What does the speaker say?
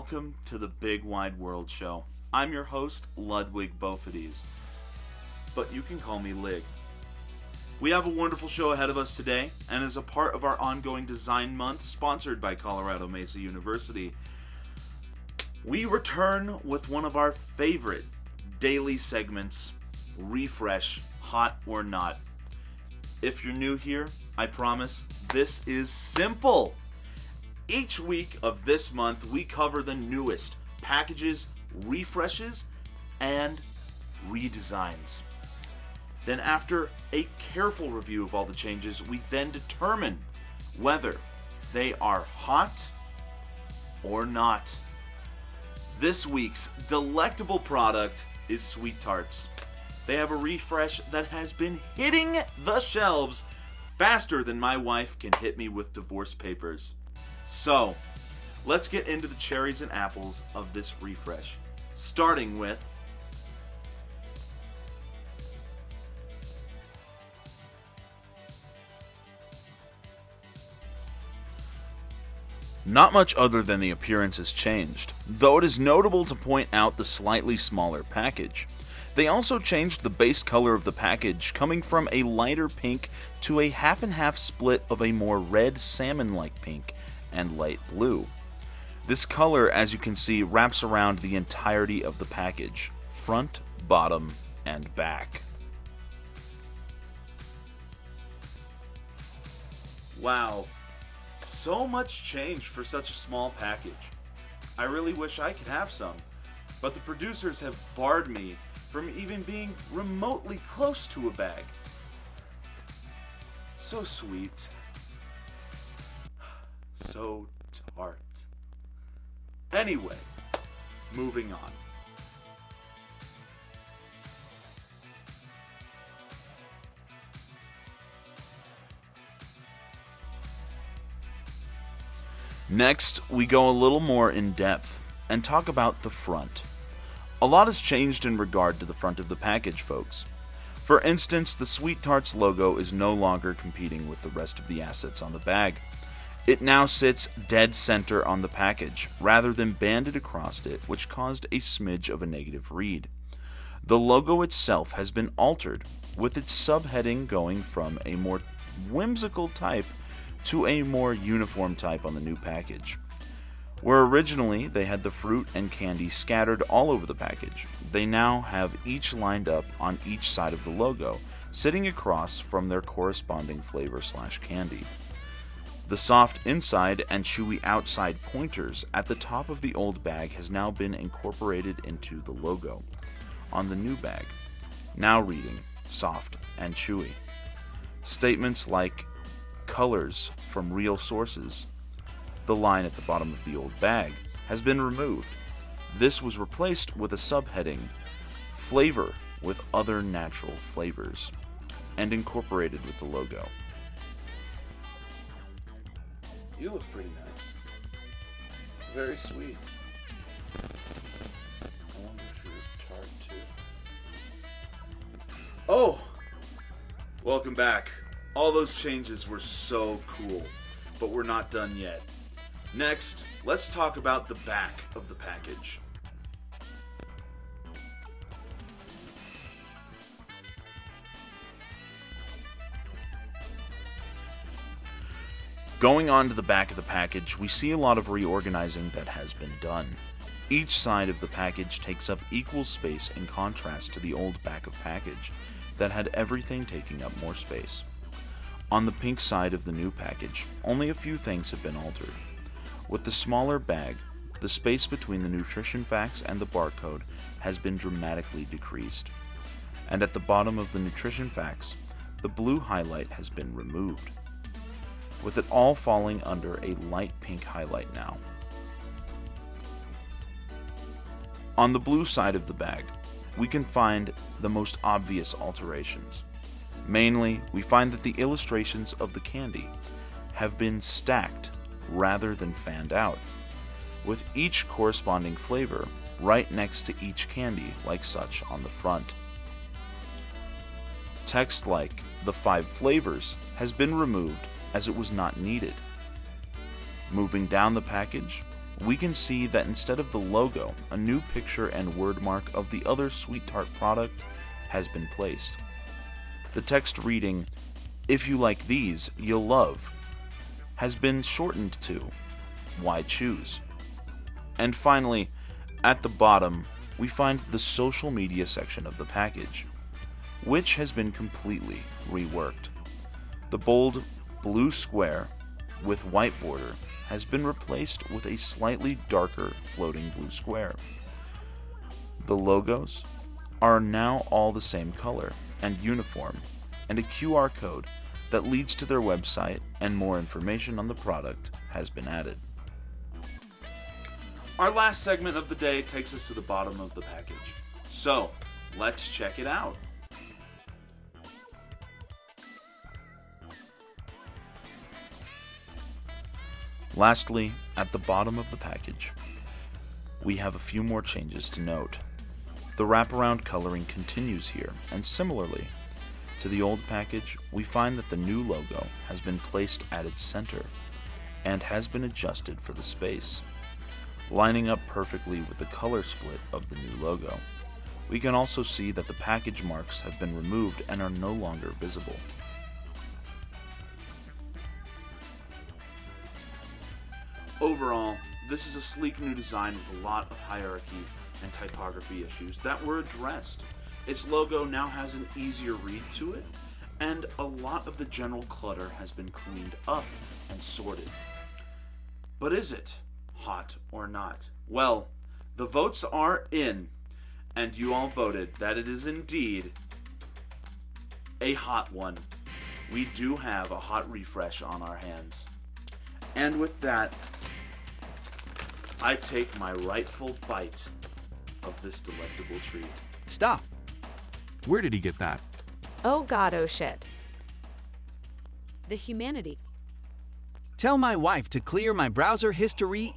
welcome to the Big Wide World Show. I'm your host, Ludwig Bofides, but you can call me Lig. We have a wonderful show ahead of us today, and as a part of our ongoing Design Month, sponsored by Colorado Mesa University, we return with one of our favorite daily segments, Refresh, Hot or Not. If you're new here, I promise this is simple. Each week of this month, we cover the newest packages, refreshes, and redesigns. Then after a careful review of all the changes, we then determine whether they are hot or not. This week's delectable product is Sweet Tarts. They have a refresh that has been hitting the shelves faster than my wife can hit me with divorce papers. So, let's get into the cherries and apples of this refresh, starting with not much other than the appearance has changed, though it is notable to point out the slightly smaller package. They also changed the base color of the package, coming from a lighter pink to a half and half split of a more red salmon-like pink and light blue. This color, as you can see, wraps around the entirety of the package, front, bottom, and back. Wow. So much change for such a small package. I really wish I could have some, but the producers have barred me from even being remotely close to a bag. So sweet. So tart. Anyway, moving on. Next, we go a little more in depth and talk about the front. A lot has changed in regard to the front of the package, folks. For instance, the Sweet Tarts logo is no longer competing with the rest of the assets on the bag. It now sits dead center on the package, rather than banded across it, which caused a smidge of a negative read. The logo itself has been altered, with its subheading going from a more whimsical type to a more uniform type on the new package. Where originally they had the fruit and candy scattered all over the package, they now have each lined up on each side of the logo, sitting across from their corresponding flavor/candy. The soft inside and chewy outside pointers at the top of the old bag has now been incorporated into the logo on the new bag, now reading soft and chewy. Statements like colors from real sources, the line at the bottom of the old bag, has been removed. This was replaced with a subheading, flavor with other natural flavors, and incorporated with the logo. You look pretty nice. Very sweet. I wonder if you're tart too. Oh! Welcome back. All those changes were so cool, but we're not done yet. Next, let's talk about the back of the package. Going on to the back of the package, we see a lot of reorganizing that has been done. Each side of the package takes up equal space in contrast to the old back of package that had everything taking up more space. On the pink side of the new package, only a few things have been altered. With the smaller bag, the space between the nutrition facts and the barcode has been dramatically decreased. And at the bottom of the nutrition facts, the blue highlight has been removed, with it all falling under a light pink highlight now. On the blue side of the bag, we can find the most obvious alterations. Mainly, we find that the illustrations of the candy have been stacked rather than fanned out, with each corresponding flavor right next to each candy like such on the front. Text like the 5 flavors has been removed as it was not needed. Moving down the package, we can see that instead of the logo, a new picture and word mark of the other Sweet Tart product has been placed. The text reading, "If you like these, you'll love," has been shortened to, "Why choose?" And finally, at the bottom, we find the social media section of the package, which has been completely reworked. The bold blue square with white border has been replaced with a slightly darker floating blue square. The logos are now all the same color and uniform, and a QR code that leads to their website and more information on the product has been added. Our last segment of the day takes us to the bottom of the package. So, let's check it out. Lastly, at the bottom of the package, we have a few more changes to note. The wraparound coloring continues here, and similarly to the old package, we find that the new logo has been placed at its center and has been adjusted for the space, lining up perfectly with the color split of the new logo. We can also see that the package marks have been removed and are no longer visible. Overall, this is a sleek new design with a lot of hierarchy and typography issues that were addressed. Its logo now has an easier read to it, and a lot of the general clutter has been cleaned up and sorted. But is it hot or not? Well, the votes are in, and you all voted that it is indeed a hot one. We do have a hot refresh on our hands. And with that, I take my rightful bite of this delectable treat. Stop! Where did he get that? Oh god, oh shit. The humanity. Tell my wife to clear my browser history.